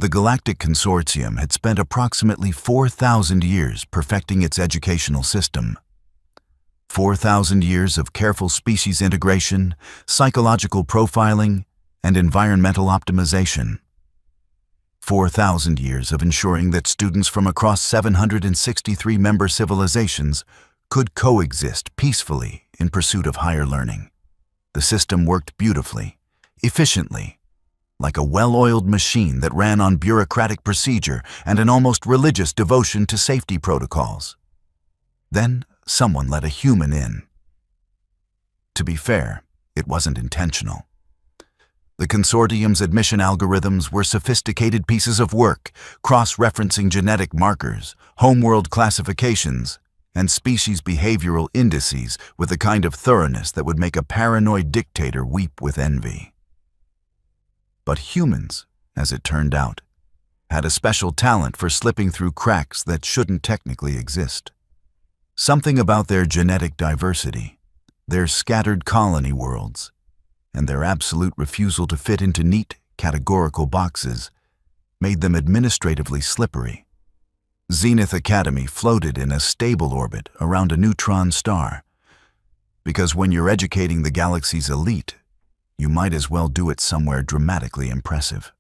The Galactic Consortium had spent approximately 4,000 years perfecting its educational system. 4,000 years of careful species integration, psychological profiling, and environmental optimization. 4,000 years of ensuring that students from across 763 member civilizations could coexist peacefully in pursuit of higher learning. The system worked beautifully, efficiently, like a well-oiled machine that ran on bureaucratic procedure and an almost religious devotion to safety protocols. Then someone let a human in. To be fair, it wasn't intentional. The consortium's admission algorithms were sophisticated pieces of work, cross-referencing genetic markers, homeworld classifications, and species behavioral indices with the kind of thoroughness that would make a paranoid dictator weep with envy. But humans, as it turned out, had a special talent for slipping through cracks that shouldn't technically exist. Something about their genetic diversity, their scattered colony worlds, and their absolute refusal to fit into neat, categorical boxes made them administratively slippery. Zenith Academy floated in a stable orbit around a neutron star, because when you're educating the galaxy's elite, you might as well do it somewhere dramatically impressive.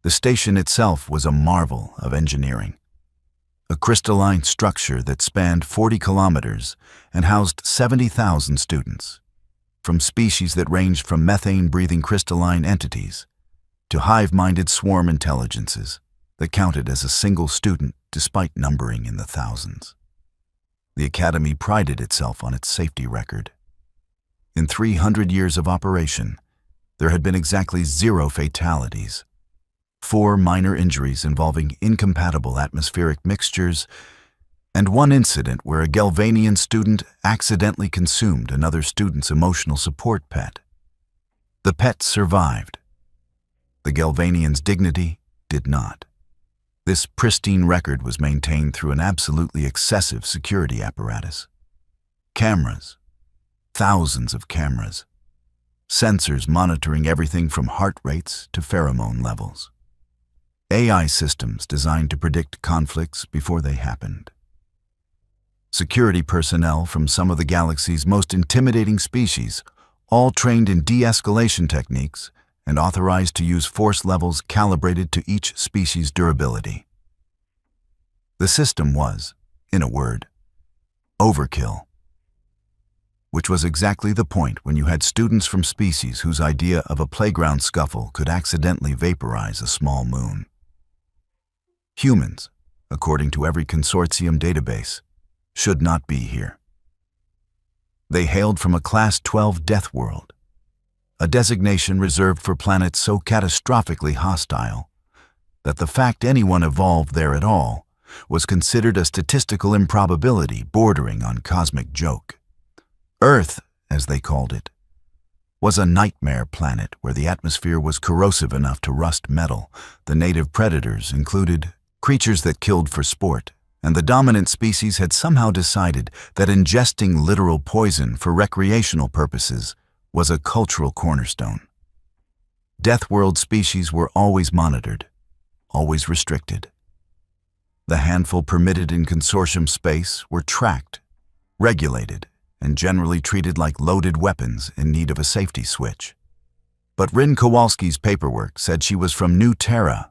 The station itself was a marvel of engineering. A crystalline structure that spanned 40 kilometers and housed 70,000 students, from species that ranged from methane-breathing crystalline entities to hive-minded swarm intelligences that counted as a single student despite numbering in the thousands. The Academy prided itself on its safety record. In 300 years of operation, there had been exactly 0 fatalities, 4 minor injuries involving incompatible atmospheric mixtures, and 1 incident where a Galvanian student accidentally consumed another student's emotional support pet. The pet survived. The Galvanian's dignity did not. This pristine record was maintained through an absolutely excessive security apparatus. Cameras. Thousands of cameras. Sensors monitoring everything from heart rates to pheromone levels. AI systems designed to predict conflicts before they happened. Security personnel from some of the galaxy's most intimidating species, all trained in de-escalation techniques and authorized to use force levels calibrated to each species' durability. The system was, in a word, overkill. Which was exactly the point when you had students from species whose idea of a playground scuffle could accidentally vaporize a small moon. Humans, according to every consortium database, should not be here. They hailed from a Class 12 Deathworld, a designation reserved for planets so catastrophically hostile that the fact anyone evolved there at all was considered a statistical improbability bordering on cosmic joke. Earth, as they called it, was a nightmare planet where the atmosphere was corrosive enough to rust metal. The native predators included creatures that killed for sport, and the dominant species had somehow decided that ingesting literal poison for recreational purposes was a cultural cornerstone. Deathworld species were always monitored, always restricted. The handful permitted in consortium space were tracked, regulated, and generally treated like loaded weapons in need of a safety switch. But Rin Kowalski's paperwork said she was from New Terra,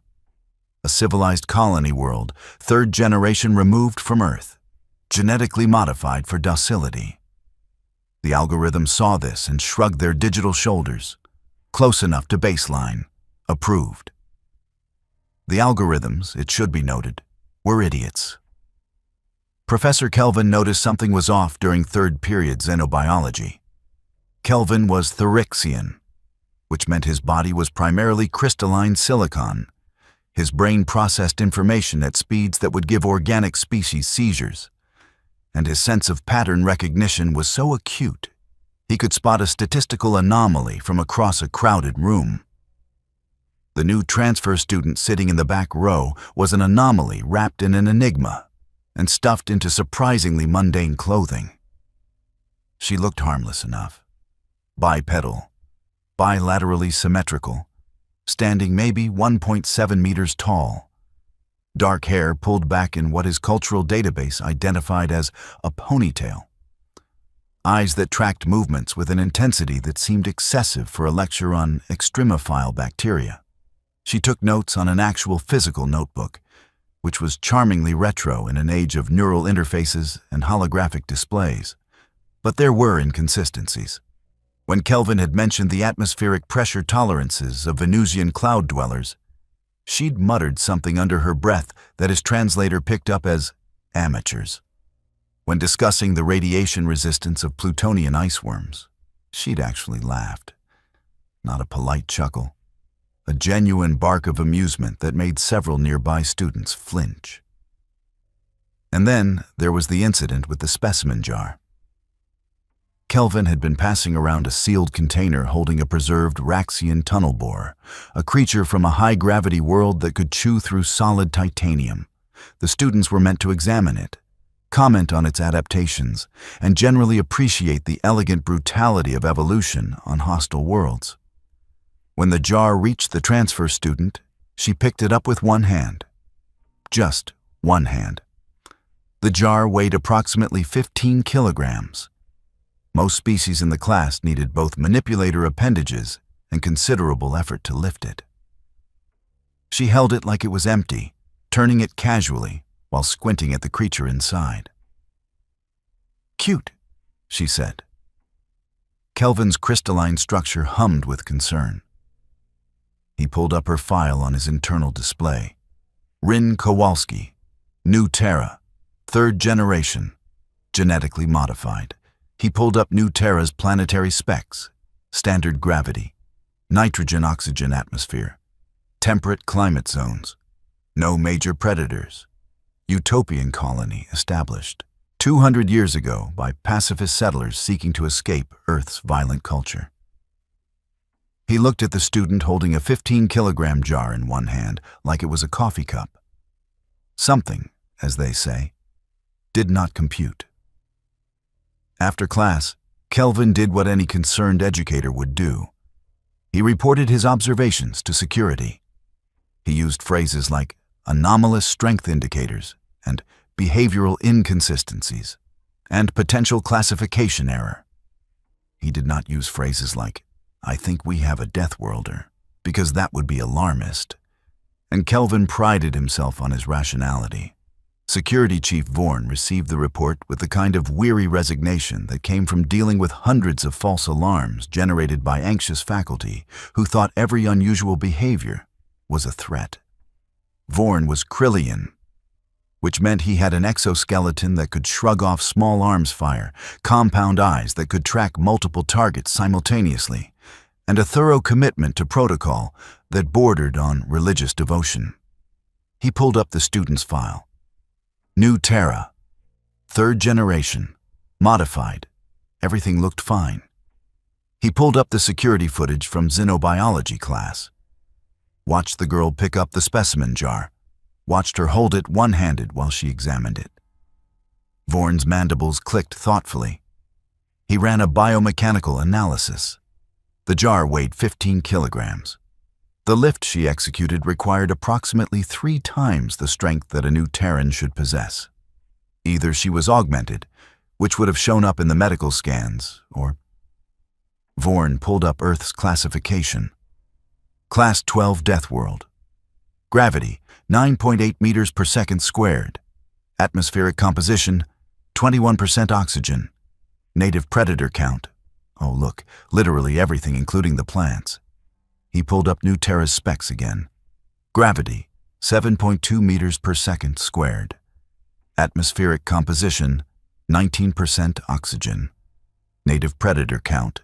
a civilized colony world, 3rd generation removed from Earth, genetically modified for docility. The algorithm saw this and shrugged their digital shoulders, close enough to baseline, approved. The algorithms, it should be noted, were idiots. Professor Kelvin noticed something was off during 3rd period xenobiology. Kelvin was Therixian, which meant his body was primarily crystalline silicon. His brain processed information at speeds that would give organic species seizures, and his sense of pattern recognition was so acute, he could spot a statistical anomaly from across a crowded room. The new transfer student sitting in the back row was an anomaly wrapped in an enigma and stuffed into surprisingly mundane clothing. She looked harmless enough. Bipedal, bilaterally symmetrical, standing maybe 1.7 meters tall. Dark hair pulled back in what his cultural database identified as a ponytail. Eyes that tracked movements with an intensity that seemed excessive for a lecture on extremophile bacteria. She took notes on an actual physical notebook, which was charmingly retro in an age of neural interfaces and holographic displays. But there were inconsistencies. When Kelvin had mentioned the atmospheric pressure tolerances of Venusian cloud dwellers, she'd muttered something under her breath that his translator picked up as amateurs. When discussing the radiation resistance of Plutonian iceworms, she'd actually laughed. Not a polite chuckle, a genuine bark of amusement that made several nearby students flinch. And then there was the incident with the specimen jar. Kelvin had been passing around a sealed container holding a preserved Raxian tunnel borer, a creature from a high-gravity world that could chew through solid titanium. The students were meant to examine it, comment on its adaptations, and generally appreciate the elegant brutality of evolution on hostile worlds. When the jar reached the transfer student, she picked it up with one hand. Just one hand. The jar weighed approximately 15 kilograms. Most species in the class needed both manipulator appendages and considerable effort to lift it. She held it like it was empty, turning it casually while squinting at the creature inside. "Cute," she said. Kelvin's crystalline structure hummed with concern. He pulled up her file on his internal display. Rin Kowalski, New Terra, 3rd generation, genetically modified. He pulled up New Terra's planetary specs: standard gravity, nitrogen-oxygen atmosphere, temperate climate zones, no major predators, utopian colony established 200 years ago by pacifist settlers seeking to escape Earth's violent culture. He looked at the student holding a 15-kilogram jar in one hand like it was a coffee cup. Something, as they say, did not compute. After class, Kelvin did what any concerned educator would do. He reported his observations to security. He used phrases like anomalous strength indicators and behavioral inconsistencies and potential classification error. He did not use phrases like, "I think we have a Deathworlder," because that would be alarmist. And Kelvin prided himself on his rationality. Security Chief Vorn received the report with the kind of weary resignation that came from dealing with hundreds of false alarms generated by anxious faculty who thought every unusual behavior was a threat. Vorn was Krillian, which meant he had an exoskeleton that could shrug off small arms fire, compound eyes that could track multiple targets simultaneously, and a thorough commitment to protocol that bordered on religious devotion. He pulled up the student's file. New Terra, 3rd generation, modified. Everything looked fine. He pulled up the security footage from xenobiology class. Watched the girl pick up the specimen jar. Watched her hold it one-handed while she examined it. Vorn's mandibles clicked thoughtfully. He ran a biomechanical analysis. The jar weighed 15 kilograms. The lift she executed required approximately 3 times the strength that a new Terran should possess. Either she was augmented, which would have shown up in the medical scans, or... Vorn pulled up Earth's classification. Class 12 Deathworld. Gravity, 9.8 meters per second squared. Atmospheric composition, 21% oxygen. Native predator count. Oh look, literally everything including the plants. He pulled up New Terra's specs again. Gravity, 7.2 meters per second squared. Atmospheric composition, 19% oxygen. Native predator count,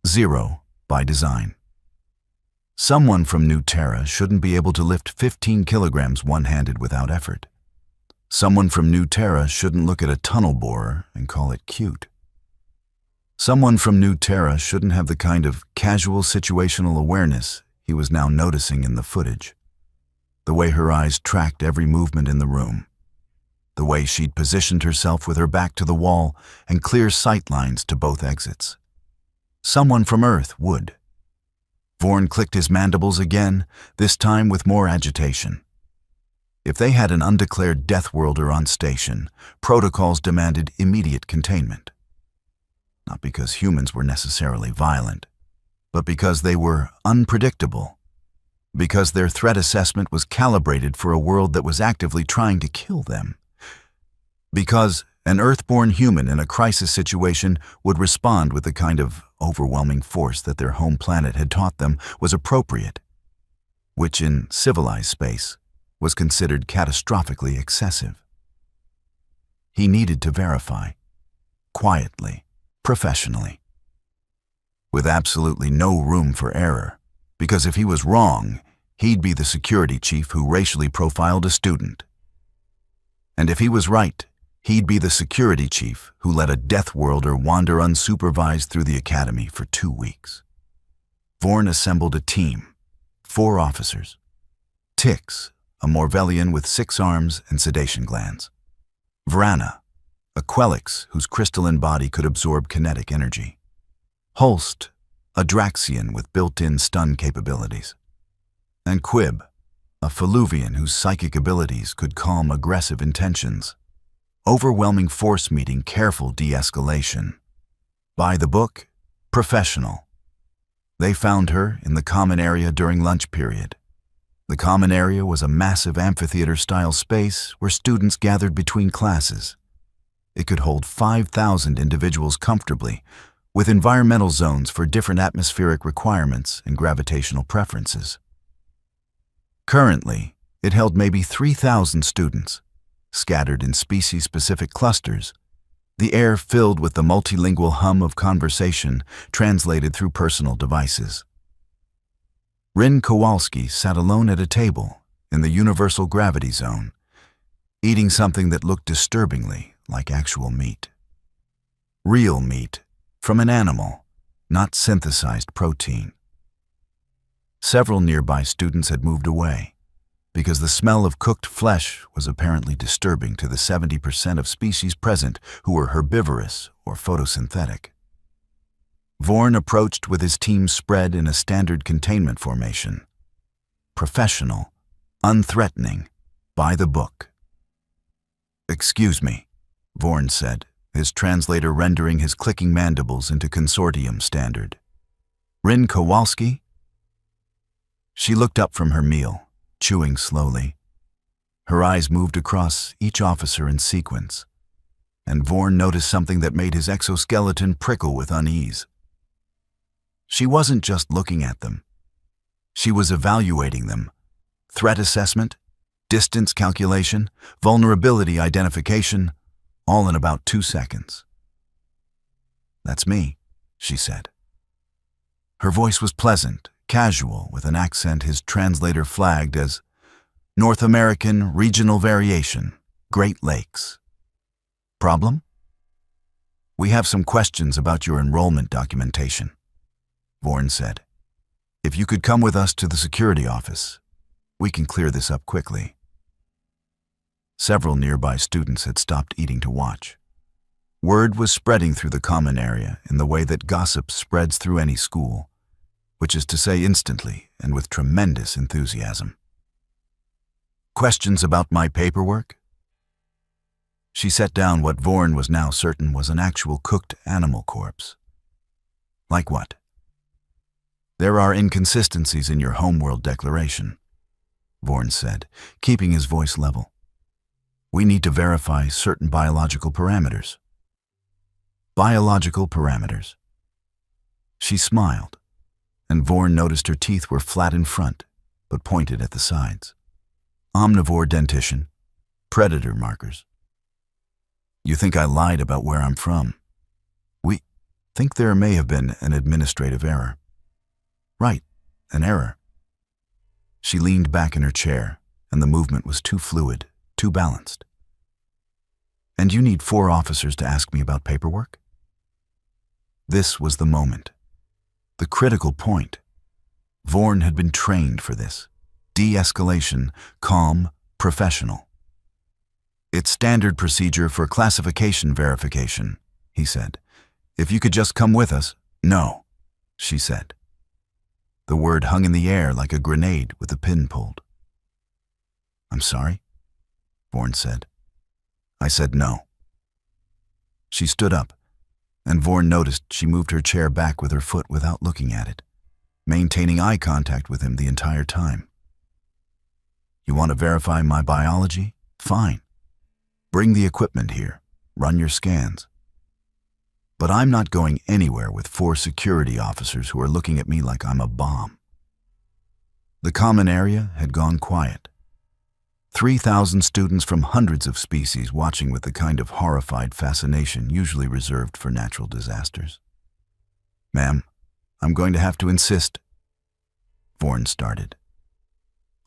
0 by design. Someone from New Terra shouldn't be able to lift 15 kilograms one-handed without effort. Someone from New Terra shouldn't look at a tunnel borer and call it cute. Someone from New Terra shouldn't have the kind of casual situational awareness he was now noticing in the footage. The way her eyes tracked every movement in the room. The way she'd positioned herself with her back to the wall and clear sight lines to both exits. Someone from Earth would. Vorn clicked his mandibles again, this time with more agitation. If they had an undeclared Deathworlder on station, protocols demanded immediate containment. Not because humans were necessarily violent, but because they were unpredictable. Because their threat assessment was calibrated for a world that was actively trying to kill them. Because an Earth-born human in a crisis situation would respond with the kind of overwhelming force that their home planet had taught them was appropriate, which in civilized space was considered catastrophically excessive. He needed to verify, quietly, professionally, with absolutely no room for error, because if he was wrong, he'd be the security chief who racially profiled a student. And if he was right, he'd be the security chief who let a Deathworlder wander unsupervised through the academy for 2 weeks. Vorn assembled a team, 4 officers. Tix, a Morvellian with 6 arms and sedation glands. Vrana, a Quelix whose crystalline body could absorb kinetic energy. Holst, a Draxian with built-in stun capabilities. And Quib, a Feluvian whose psychic abilities could calm aggressive intentions. Overwhelming force meeting careful de-escalation. By the book, professional. They found her in the common area during lunch period. The common area was a massive amphitheater-style space where students gathered between classes. It could hold 5,000 individuals comfortably, with environmental zones for different atmospheric requirements and gravitational preferences. Currently, it held maybe 3,000 students, scattered in species-specific clusters, the air filled with the multilingual hum of conversation translated through personal devices. Rin Kowalski sat alone at a table in the universal gravity zone, eating something that looked disturbingly like actual meat. Real meat, from an animal, not synthesized protein. Several nearby students had moved away, because the smell of cooked flesh was apparently disturbing to the 70% of species present who were herbivorous or photosynthetic. Vorn approached with his team spread in a standard containment formation. Professional, unthreatening, by the book. "Excuse me," Vorn said, his translator rendering his clicking mandibles into consortium standard. "Rin Kowalski?" She looked up from her meal, chewing slowly. Her eyes moved across each officer in sequence, and Vorn noticed something that made his exoskeleton prickle with unease. She wasn't just looking at them. She was evaluating them. Threat assessment, distance calculation, vulnerability identification, all in about 2 seconds. "That's me," she said. Her voice was pleasant, casual, with an accent his translator flagged as North American Regional Variation, Great Lakes. "Problem? We have some questions about your enrollment documentation," Vorn said. "If you could come with us to the security office, we can clear this up quickly." Several nearby students had stopped eating to watch. Word was spreading through the common area in the way that gossip spreads through any school, which is to say instantly and with tremendous enthusiasm. "Questions about my paperwork?" She set down what Vorn was now certain was an actual cooked animal corpse. "Like what?" "There are inconsistencies in your homeworld declaration," Vorn said, keeping his voice level. "We need to verify certain biological parameters." "Biological parameters." She smiled, and Vorn noticed her teeth were flat in front, but pointed at the sides. "Omnivore dentition, predator markers." "You think I lied about where I'm from?" "We think there may have been an administrative error." "Right, an error." She leaned back in her chair, and the movement was too fluid, too balanced. "And you need 4 officers to ask me about paperwork?" This was the moment. The critical point. Vorn had been trained for this. De-escalation, calm, professional. "It's standard procedure for classification verification," he said. "If you could just come with us." "No," she said. The word hung in the air like a grenade with a pin pulled. "I'm sorry," Vorn said. I said no. She stood up, and Vorn noticed she moved her chair back with her foot without looking at it, maintaining eye contact with him the entire time. "You want to verify my biology? Fine. Bring the equipment here. Run your scans. But I'm not going anywhere with 4 security officers who are looking at me like I'm a bomb." The common area had gone quiet. 3,000 students from hundreds of species watching with the kind of horrified fascination usually reserved for natural disasters. "Ma'am, I'm going to have to insist," Vorn started.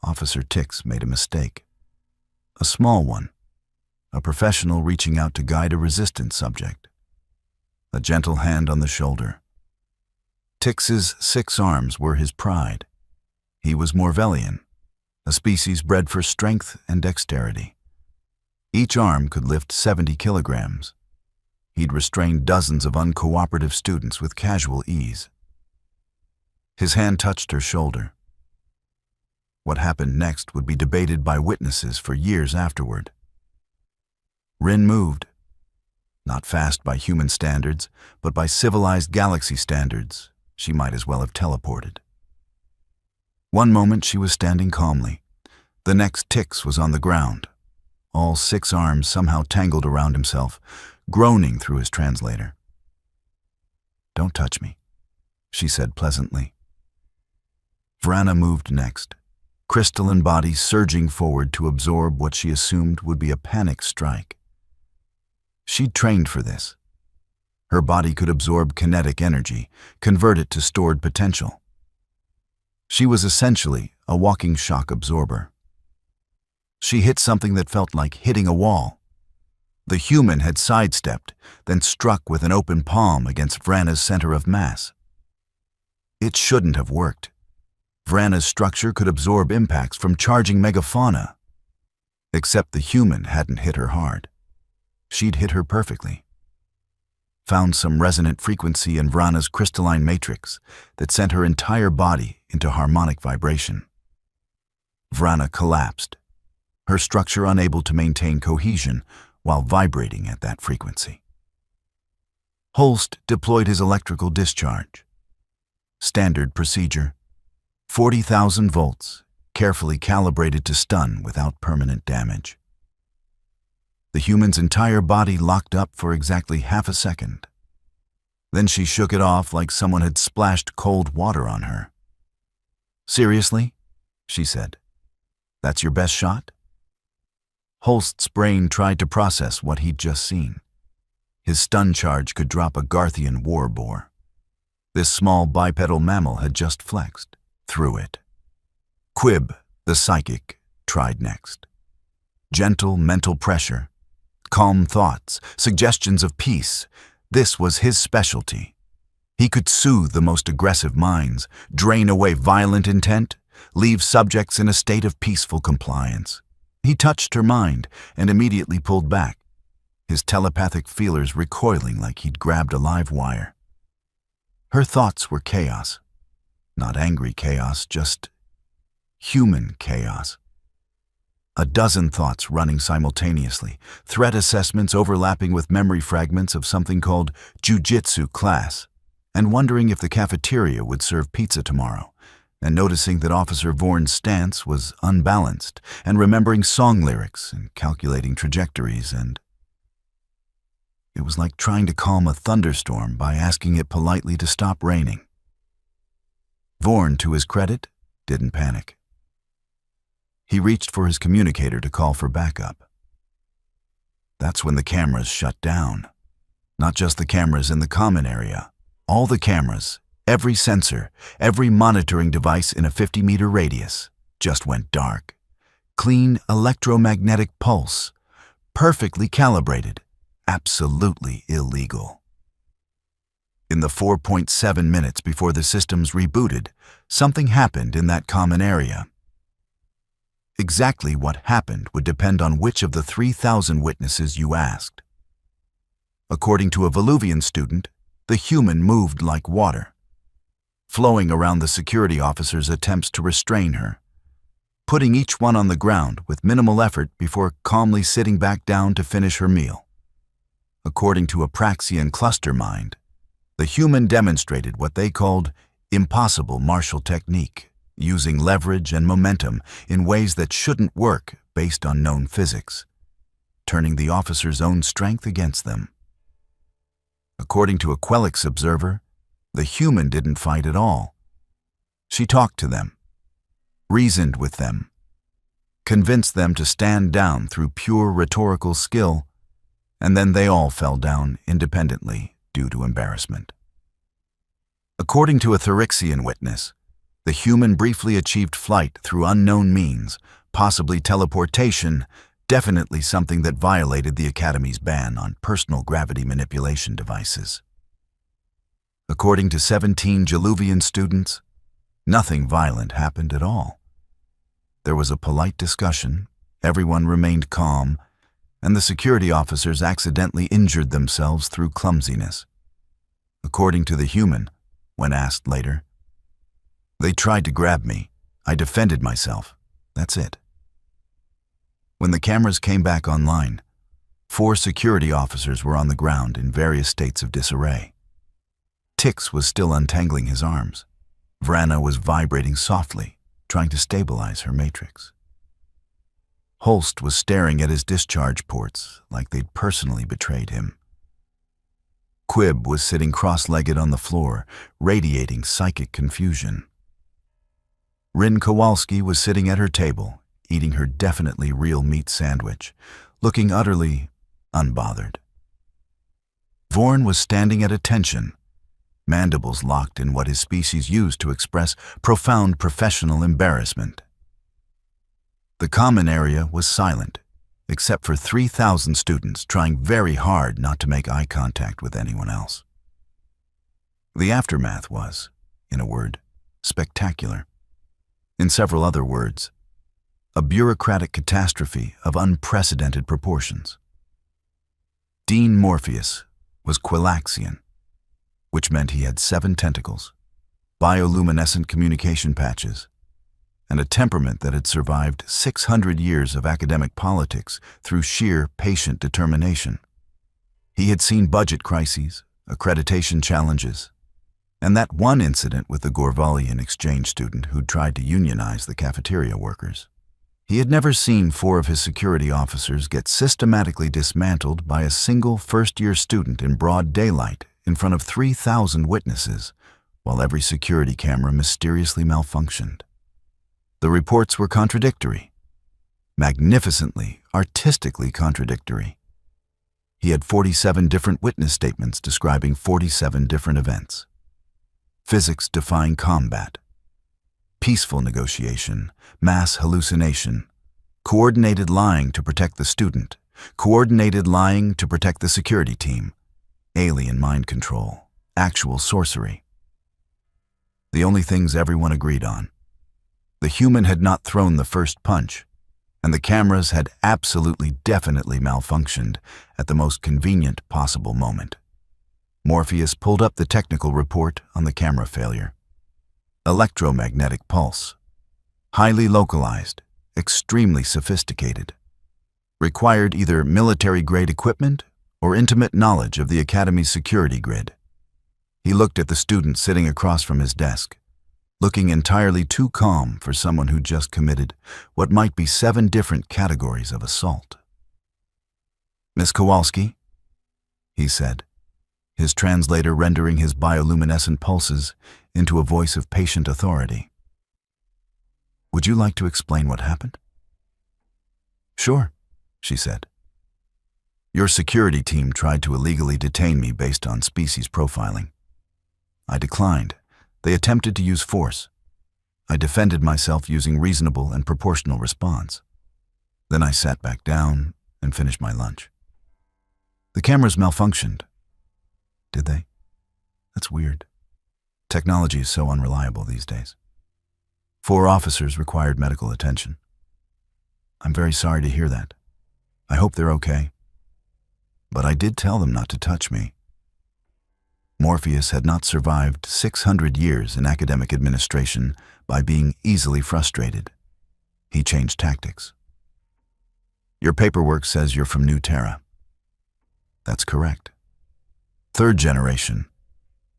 Officer Tix made a mistake. A small one. A professional reaching out to guide a resistant subject. A gentle hand on the shoulder. Tix's 6 arms were his pride. He was Morvellian, a species bred for strength and dexterity. Each arm could lift 70 kilograms. He'd restrained dozens of uncooperative students with casual ease. His hand touched her shoulder. What happened next would be debated by witnesses for years afterward. Rin moved. Not fast by human standards, but by civilized galaxy standards, she might as well have teleported. One moment she was standing calmly. The next Tix was on the ground, all 6 arms somehow tangled around himself, groaning through his translator. "Don't touch me," she said pleasantly. Vrana moved next, crystalline body surging forward to absorb what she assumed would be a panic strike. She'd trained for this. Her body could absorb kinetic energy, convert it to stored potential. She was essentially a walking shock absorber. She hit something that felt like hitting a wall. The human had sidestepped, then struck with an open palm against Vrana's center of mass. It shouldn't have worked. Vrana's structure could absorb impacts from charging megafauna. Except the human hadn't hit her hard. She'd hit her perfectly. Found some resonant frequency in Vrana's crystalline matrix that sent her entire body into harmonic vibration. Vrana collapsed, her structure unable to maintain cohesion while vibrating at that frequency. Holst deployed his electrical discharge. Standard procedure. 40,000 volts, carefully calibrated to stun without permanent damage. The human's entire body locked up for exactly half a second. Then she shook it off like someone had splashed cold water on her. "Seriously?" she said. "That's your best shot?" Holst's brain tried to process what he'd just seen. His stun charge could drop a Garthian war boar. This small bipedal mammal had just flexed through it. Quib, the psychic, tried next. Gentle mental pressure, calm thoughts, suggestions of peace. This was his specialty. He could soothe the most aggressive minds, drain away violent intent, leave subjects in a state of peaceful compliance. He touched her mind and immediately pulled back, his telepathic feelers recoiling like he'd grabbed a live wire. Her thoughts were chaos. Not angry chaos, just human chaos. A dozen thoughts running simultaneously, threat assessments overlapping with memory fragments of something called jiu-jitsu class, and wondering if the cafeteria would serve pizza tomorrow, and noticing that Officer Vorn's stance was unbalanced, and remembering song lyrics and calculating trajectories, and it was like trying to calm a thunderstorm by asking it politely to stop raining. Vorn, to his credit, didn't panic. He reached for his communicator to call for backup. That's when the cameras shut down. Not just the cameras in the common area. All the cameras, every sensor, every monitoring device in a 50-meter radius just went dark. Clean electromagnetic pulse. Perfectly calibrated. Absolutely illegal. In the 4.7 minutes before the systems rebooted, something happened in that common area. Exactly what happened would depend on which of the 3,000 witnesses you asked. According to a Voluvian student, the human moved like water. flowing around the security officers' attempts to restrain her, putting each one on the ground with minimal effort before calmly sitting back down to finish her meal. According to Apraxian cluster mind, the human demonstrated what they called impossible martial technique, using leverage and momentum in ways that shouldn't work based on known physics, turning the officer's own strength against them. According to a Quelix observer, the human didn't fight at all. She talked to them, reasoned with them, convinced them to stand down through pure rhetorical skill, and then they all fell down independently due to embarrassment. According to a Therixian witness, the human briefly achieved flight through unknown means, possibly teleportation, definitely something that violated the Academy's ban on personal gravity manipulation devices. According to 17 Jeluvian students, nothing violent happened at all. There was a polite discussion, everyone remained calm, and the security officers accidentally injured themselves through clumsiness. According to the human, when asked later, "They tried to grab me. I defended myself. That's it." When the cameras came back online, 4 security officers were on the ground in various states of disarray. Tix was still untangling his arms. Vrana was vibrating softly, trying to stabilize her matrix. Holst was staring at his discharge ports like they'd personally betrayed him. Quib was sitting cross-legged on the floor, radiating psychic confusion. Rin Kowalski was sitting at her table, eating her definitely real meat sandwich, looking utterly unbothered. Vorn was standing at attention, mandibles locked in what his species used to express profound professional embarrassment. The common area was silent, except for 3,000 students trying very hard not to make eye contact with anyone else. The aftermath was, in a word, spectacular. In several other words, a bureaucratic catastrophe of unprecedented proportions. Dean Morpheus was Quilaxian, which meant he had 7 tentacles, bioluminescent communication patches, and a temperament that had survived 600 years of academic politics through sheer patient determination. He had seen budget crises, accreditation challenges, and that one incident with the Gorvalian exchange student who'd tried to unionize the cafeteria workers. He had never seen 4 of his security officers get systematically dismantled by a single first-year student in broad daylight in front of 3,000 witnesses, while every security camera mysteriously malfunctioned. The reports were contradictory, magnificently, artistically contradictory. He had 47 different witness statements describing 47 different events. Physics-defying combat, peaceful negotiation, mass hallucination, coordinated lying to protect the student, coordinated lying to protect the security team, alien mind control, actual sorcery. The only things everyone agreed on: the human had not thrown the first punch, and the cameras had absolutely definitely malfunctioned at the most convenient possible moment. Morpheus pulled up the technical report on the camera failure. Electromagnetic pulse. Highly localized, extremely sophisticated. Required either military-grade equipment or intimate knowledge of the Academy's security grid. He looked at the student sitting across from his desk, looking entirely too calm for someone who just committed what might be 7 different categories of assault. "Miss Kowalski," he said, his translator rendering his bioluminescent pulses into a voice of patient authority. "Would you like to explain what happened?" "Sure," she said. "Your security team tried to illegally detain me based on species profiling. I declined. They attempted to use force. I defended myself using reasonable and proportional response. Then I sat back down and finished my lunch. The cameras malfunctioned." "Did they? That's weird. Technology is so unreliable these days. 4 officers required medical attention. I'm very sorry to hear that. I hope they're okay. But I did tell them not to touch me." Morpheus had not survived 600 years in academic administration by being easily frustrated. He changed tactics. Your paperwork says you're from New Terra. That's correct. Third generation,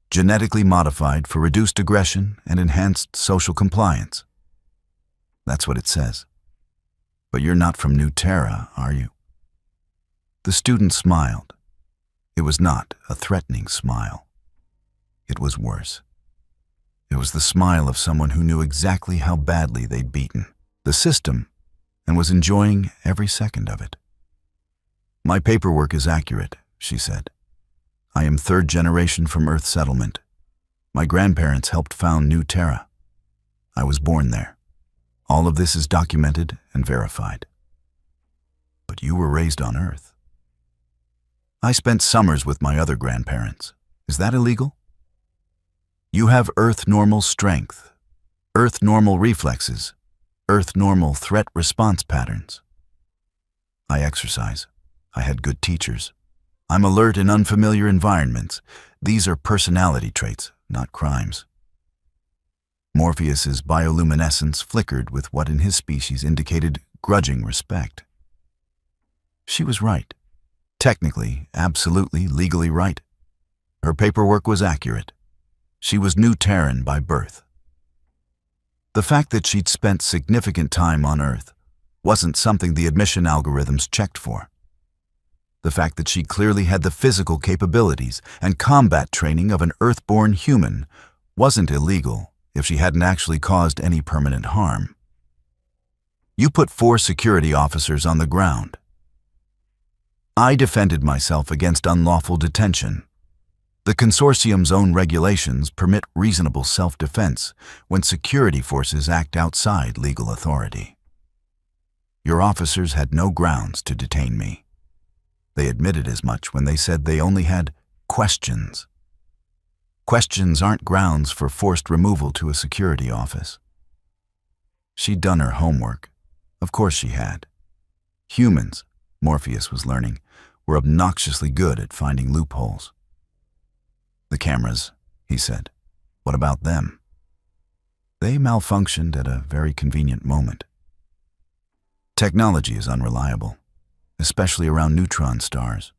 genetically modified for reduced aggression and enhanced social compliance. That's what it says. But you're not from New Terra, are you? The student smiled. It was not a threatening smile. It was worse. It was the smile of someone who knew exactly how badly they'd beaten the system and was enjoying every second of it. My paperwork is accurate, she said. I am third generation from Earth settlement. My grandparents helped found New Terra. I was born there. All of this is documented and verified. But you were raised on Earth. I spent summers with my other grandparents. Is that illegal? You have Earth normal strength, Earth normal reflexes, Earth normal threat response patterns. I exercise. I had good teachers. I'm alert in unfamiliar environments. These are personality traits, not crimes. Morpheus's bioluminescence flickered with what in his species indicated grudging respect. She was right. Technically, absolutely, legally right. Her paperwork was accurate. She was New Terran by birth. The fact that she'd spent significant time on Earth wasn't something the admission algorithms checked for. The fact that she clearly had the physical capabilities and combat training of an Earth-born human wasn't illegal if she hadn't actually caused any permanent harm. You put 4 security officers on the ground. I defended myself against unlawful detention. The consortium's own regulations permit reasonable self-defense when security forces act outside legal authority. Your officers had no grounds to detain me. They admitted as much when they said they only had questions. Questions aren't grounds for forced removal to a security office. She'd done her homework. Of course she had. Humans, Morpheus was learning, were obnoxiously good at finding loopholes. The cameras, he said. What about them? They malfunctioned at a very convenient moment. Technology is unreliable, especially around neutron stars.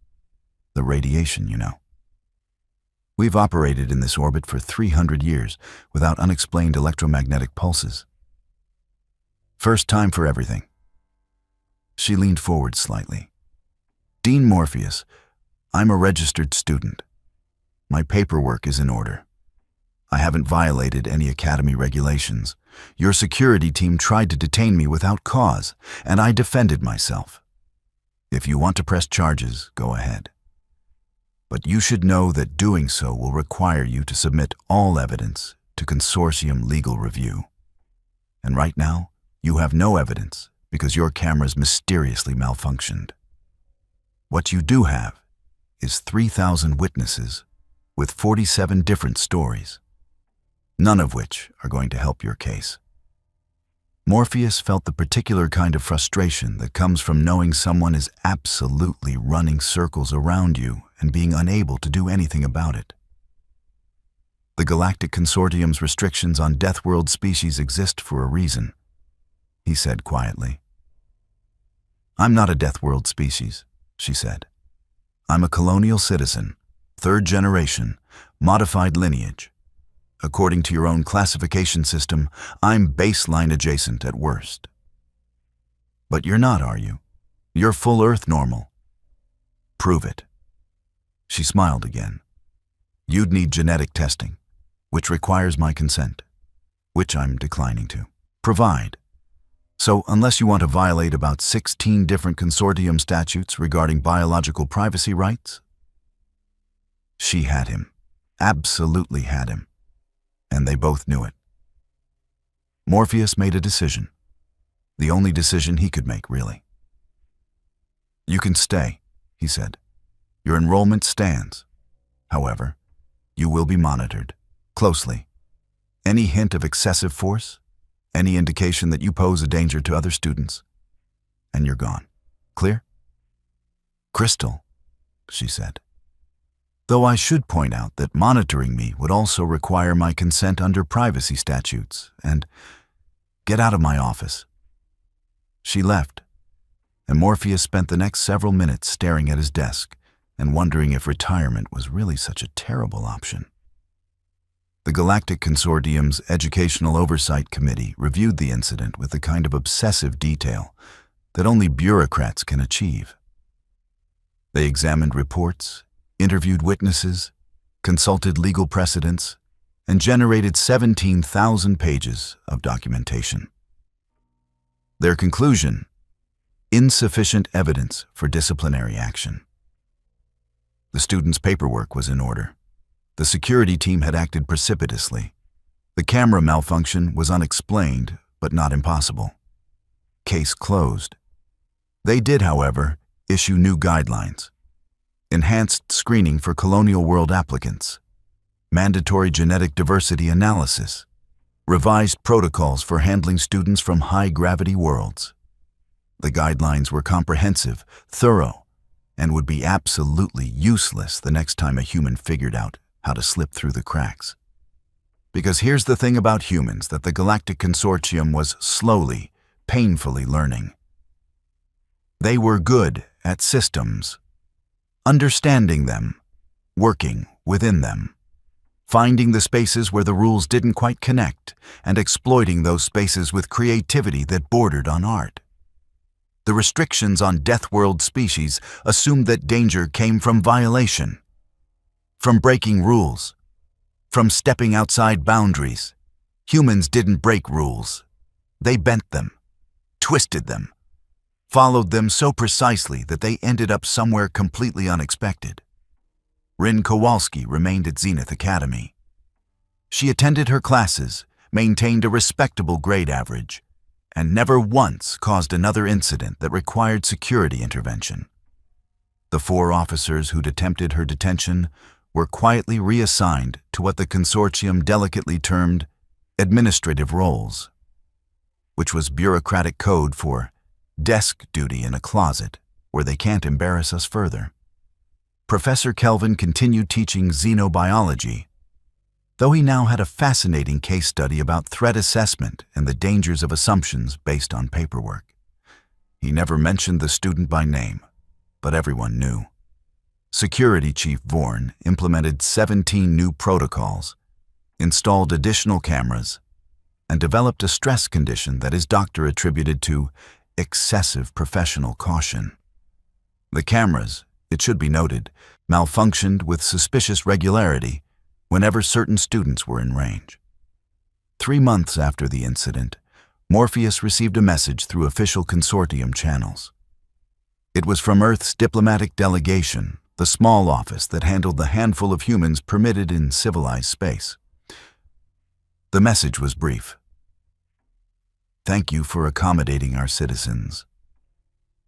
The radiation, you know. We've operated in this orbit for 300 years without unexplained electromagnetic pulses. First time for everything. She leaned forward slightly. Dean Morpheus, I'm a registered student. My paperwork is in order. I haven't violated any academy regulations. Your security team tried to detain me without cause, and I defended myself. If you want to press charges, go ahead. But you should know that doing so will require you to submit all evidence to consortium legal review. And right now, you have no evidence because your cameras mysteriously malfunctioned. What you do have is 3,000 witnesses with 47 different stories, none of which are going to help your case. Morpheus felt the particular kind of frustration that comes from knowing someone is absolutely running circles around you and being unable to do anything about it. The Galactic Consortium's restrictions on Deathworld species exist for a reason, he said quietly. I'm not a Deathworld species, she said. I'm a colonial citizen, third generation, modified lineage. According to your own classification system, I'm baseline adjacent at worst. But you're not, are you? You're full Earth normal. Prove it. She smiled again. You'd need genetic testing, which requires my consent, which I'm declining to provide. So unless you want to violate about 16 different consortium statutes regarding biological privacy rights, she had him, absolutely had him, and they both knew it. Morpheus made a decision, the only decision he could make, really. You can stay, he said. Your enrollment stands. However, you will be monitored closely. Any hint of excessive force, any indication that you pose a danger to other students, and you're gone. Clear? Crystal, she said. Though I should point out that monitoring me would also require my consent under privacy statutes, and get out of my office. She left, and Morpheus spent the next several minutes staring at his desk and wondering if retirement was really such a terrible option. The Galactic Consortium's Educational Oversight Committee reviewed the incident with the kind of obsessive detail that only bureaucrats can achieve. They examined reports, interviewed witnesses, consulted legal precedents, and generated 17,000 pages of documentation. Their conclusion: insufficient evidence for disciplinary action. The student's paperwork was in order. The security team had acted precipitously. The camera malfunction was unexplained, but not impossible. Case closed. They did, however, issue new guidelines: enhanced screening for colonial world applicants, mandatory genetic diversity analysis, revised protocols for handling students from high-gravity worlds. The guidelines were comprehensive, thorough, and would be absolutely useless the next time a human figured out how to slip through the cracks. Because here's the thing about humans that the Galactic Consortium was slowly, painfully learning. They were good at systems, understanding them, working within them, finding the spaces where the rules didn't quite connect, and exploiting those spaces with creativity that bordered on art. The restrictions on Deathworld species assumed that danger came from violation, from breaking rules, from stepping outside boundaries. Humans didn't break rules. They bent them, twisted them, followed them so precisely that they ended up somewhere completely unexpected. Rin Kowalski remained at Zenith Academy. She attended her classes, maintained a respectable grade average, and never once caused another incident that required security intervention. The 4 officers who'd attempted her detention were quietly reassigned to what the consortium delicately termed administrative roles, which was bureaucratic code for desk duty in a closet where they can't embarrass us further. Professor Kelvin continued teaching xenobiology, though he now had a fascinating case study about threat assessment and the dangers of assumptions based on paperwork. He never mentioned the student by name, but everyone knew. Security Chief Vorn implemented 17 new protocols, installed additional cameras, and developed a stress condition that his doctor attributed to excessive professional caution. The cameras, it should be noted, malfunctioned with suspicious regularity whenever certain students were in range. 3 months after the incident, Morpheus received a message through official consortium channels. It was from Earth's diplomatic delegation, the small office that handled the handful of humans permitted in civilized space. The message was brief. Thank you for accommodating our citizens.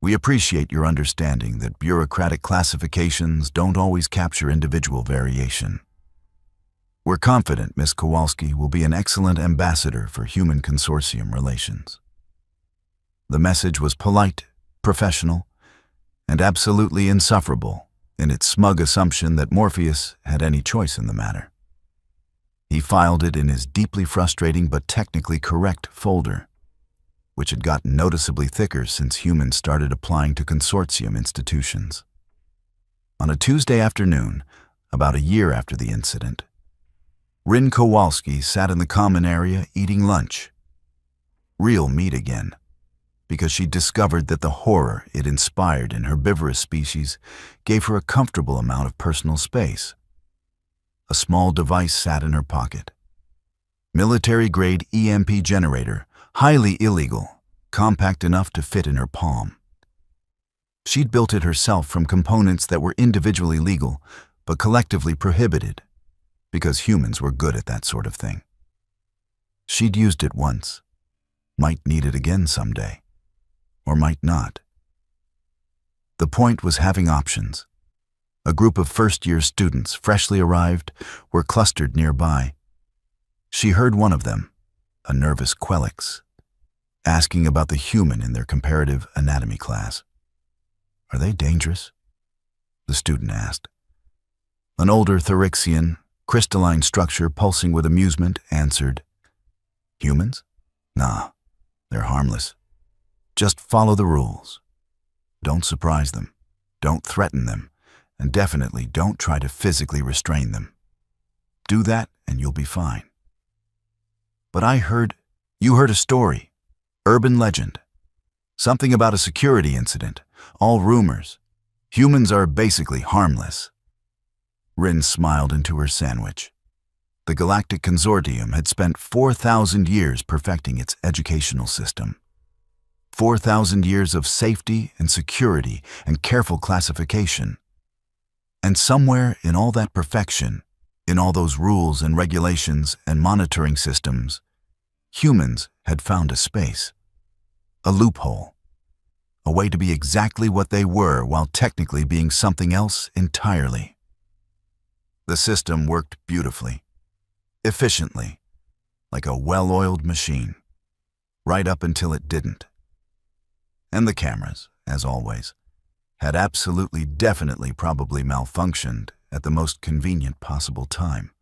We appreciate your understanding that bureaucratic classifications don't always capture individual variation. We're confident Ms. Kowalski will be an excellent ambassador for human consortium relations. The message was polite, professional, and absolutely insufferable in its smug assumption that Morpheus had any choice in the matter. He filed it in his deeply frustrating but technically correct folder, which had gotten noticeably thicker since humans started applying to consortium institutions. On a Tuesday afternoon, about a year after the incident, Rin Kowalski sat in the common area eating lunch. Real meat again, because she discovered that the horror it inspired in herbivorous species gave her a comfortable amount of personal space. A small device sat in her pocket. Military-grade EMP generator, highly illegal, compact enough to fit in her palm. She'd built it herself from components that were individually legal, but collectively prohibited, because humans were good at that sort of thing. She'd used it once, might need it again someday, or might not. The point was having options. A group of first-year students, freshly arrived, were clustered nearby. She heard one of them, a nervous Quelix, asking about the human in their comparative anatomy class. "Are they dangerous?" the student asked. An older Therixian, crystalline structure pulsing with amusement, answered, "Humans? Nah, they're harmless. Just follow the rules. Don't surprise them. Don't threaten them. And definitely don't try to physically restrain them. Do that and you'll be fine." "But you heard a story. Urban legend. Something about a security incident. All rumors. Humans are basically harmless." Rin smiled into her sandwich. The Galactic Consortium had spent 4,000 years perfecting its educational system. 4,000 years of safety and security and careful classification. And somewhere in all that perfection, in all those rules and regulations and monitoring systems, humans had found a space, a loophole, a way to be exactly what they were while technically being something else entirely. The system worked beautifully, efficiently, like a well-oiled machine, right up until it didn't. And the cameras, as always, had absolutely definitely probably malfunctioned at the most convenient possible time.